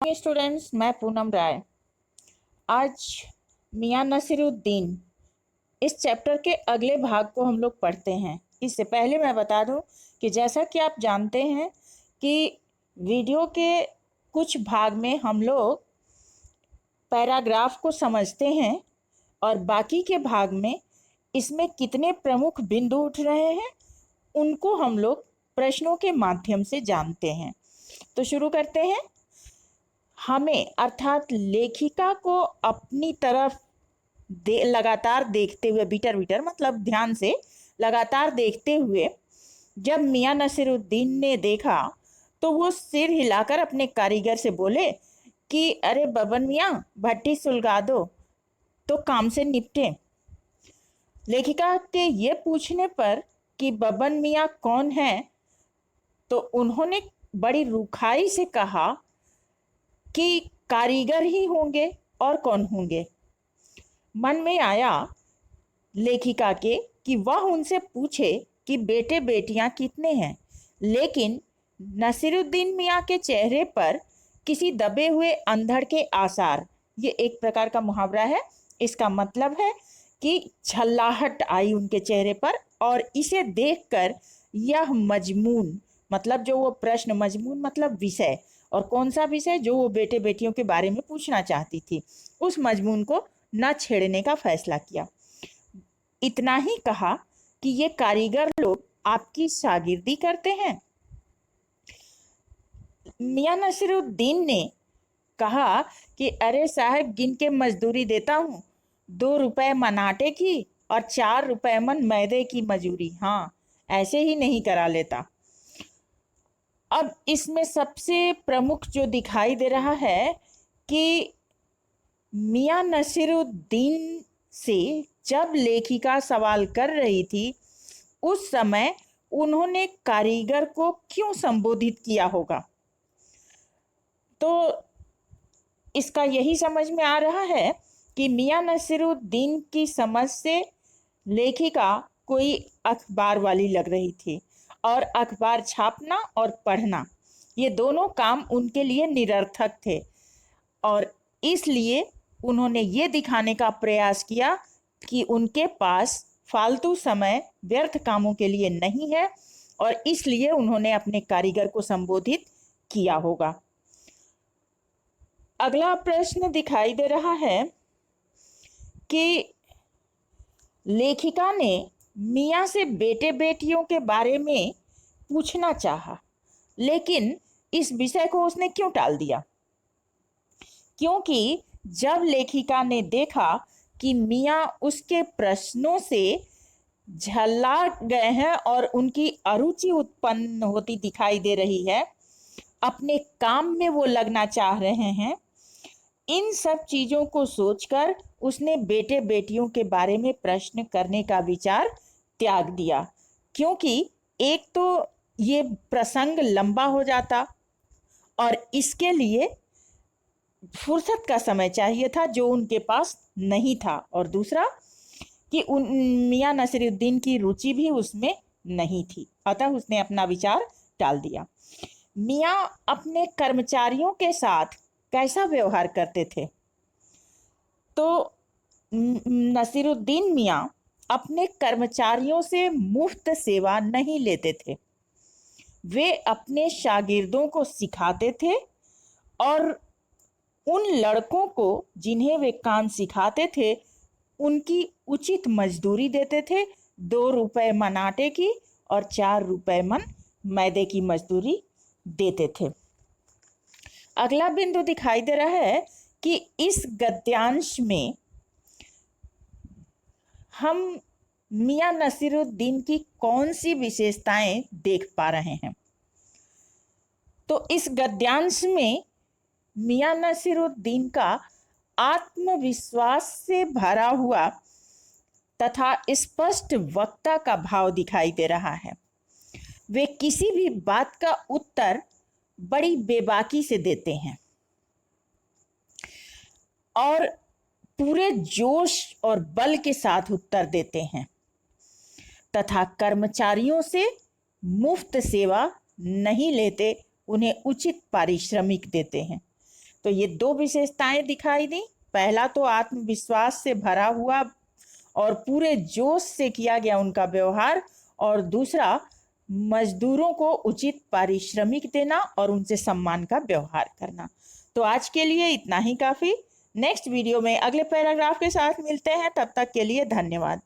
Morning students, मैं पूनम राय। आज मियां नसीरुद्दीन इस चैप्टर के अगले भाग को हम लोग पढ़ते हैं। इससे पहले मैं बता दूं कि जैसा कि आप जानते हैं कि वीडियो के कुछ भाग में हम लोग पैराग्राफ को समझते हैं और बाकी के भाग में इसमें कितने प्रमुख बिंदु उठ रहे हैं उनको हम लोग प्रश्नों के माध्यम से जानते हैं। तो शुरू करते हैं। हमें अर्थात लेखिका को अपनी तरफ लगातार देखते हुए, बीटर बीटर मतलब ध्यान से लगातार देखते हुए जब मियां नसीरुद्दीन ने देखा तो वो सिर हिलाकर अपने कारीगर से बोले कि अरे बबन मियां, भट्टी सुलगा दो तो काम से निपटे। लेखिका के ये पूछने पर कि बबन मियां कौन है, तो उन्होंने बड़ी रुखाई से कहा कि कारीगर ही होंगे और कौन होंगे। मन में आया लेखिका के कि वह उनसे पूछे कि बेटे बेटियां कितने हैं, लेकिन नसीरुद्दीन मियां के चेहरे पर किसी दबे हुए अंधड़ के आसार, ये एक प्रकार का मुहावरा है, इसका मतलब है कि झल्लाहट आई उनके चेहरे पर। और इसे देखकर यह मजमून मतलब जो वो प्रश्न, मजमून मतलब विषय, और कौन सा विषय जो वो बेटे बेटियों के बारे में पूछना चाहती थी, उस मजमून को न छेड़ने का फैसला किया। इतना ही कहा कि ये कारीगर लोग आपकी शागिर्दी करते हैं। मियां नसीरुद्दीन ने कहा कि अरे साहब, गिन के मजदूरी देता हूँ, 2 रुपए मन आटे की और 4 रुपए मन मैदे की मजूरी। हाँ, ऐसे ही नहीं करा लेता। अब इसमें सबसे प्रमुख जो दिखाई दे रहा है कि मियां नसीरुद्दीन से जब लेखिका सवाल कर रही थी उस समय उन्होंने कारीगर को क्यों संबोधित किया होगा। तो इसका यही समझ में आ रहा है कि मियां नसीरुद्दीन की समझ से लेखिका कोई अखबार वाली लग रही थी और अखबार छापना और पढ़ना ये दोनों काम उनके लिए निरर्थक थे, और इसलिए उन्होंने ये दिखाने का प्रयास किया कि उनके पास फालतू समय व्यर्थ कामों के लिए नहीं है, और इसलिए उन्होंने अपने कारीगर को संबोधित किया होगा। अगला प्रश्न दिखाई दे रहा है कि लेखिका ने मियां से बेटे बेटियों के बारे में पूछना चाहा, लेकिन इस विषय को उसने क्यों टाल दिया। क्योंकि जब लेखिका ने देखा कि मियां उसके प्रश्नों से झल्ला गए हैं और उनकी अरुचि उत्पन्न होती दिखाई दे रही है, अपने काम में वो लगना चाह रहे हैं, इन सब चीजों को सोचकर उसने बेटे बेटियों के बारे में प्रश्न करने का विचार त्याग दिया। क्योंकि एक तो ये प्रसंग लंबा हो जाता और इसके लिए फुर्सत का समय चाहिए था जो उनके पास नहीं था, और दूसरा कि मियां नसीरुद्दीन की रुचि भी उसमें नहीं थी, अतः उसने अपना विचार टाल दिया। मियां अपने कर्मचारियों के साथ कैसा व्यवहार करते थे, तो नसीरुद्दीन मियां अपने कर्मचारियों से मुफ्त सेवा नहीं लेते थे। वे अपने शागिर्दों को सिखाते थे और उन लड़कों को जिन्हें वे काम सिखाते थे उनकी उचित मजदूरी देते थे। 2 रुपए मन आटे की और 4 रुपए मन मैदे की मजदूरी देते थे। अगला बिंदु दिखाई दे रहा है कि इस गद्यांश में हम मियां नसीरुद्दीन की कौन सी विशेषताएं देख पा रहे हैं। तो इस गद्यांश में मियां नसीरुद्दीन का आत्मविश्वास से भरा हुआ तथा स्पष्ट वक्ता का भाव दिखाई दे रहा है। वे किसी भी बात का उत्तर बड़ी बेबाकी से देते हैं और पूरे जोश और बल के साथ उत्तर देते हैं तथा कर्मचारियों से मुफ्त सेवा नहीं लेते, उन्हें उचित पारिश्रमिक देते हैं। तो ये दो विशेषताएं दिखाई दी। पहला तो आत्मविश्वास से भरा हुआ और पूरे जोश से किया गया उनका व्यवहार, और दूसरा मजदूरों को उचित पारिश्रमिक देना और उनसे सम्मान का व्यवहार करना। तो आज के लिए इतना ही काफी। नेक्स्ट वीडियो में अगले पैराग्राफ के साथ मिलते हैं, तब तक के लिए धन्यवाद।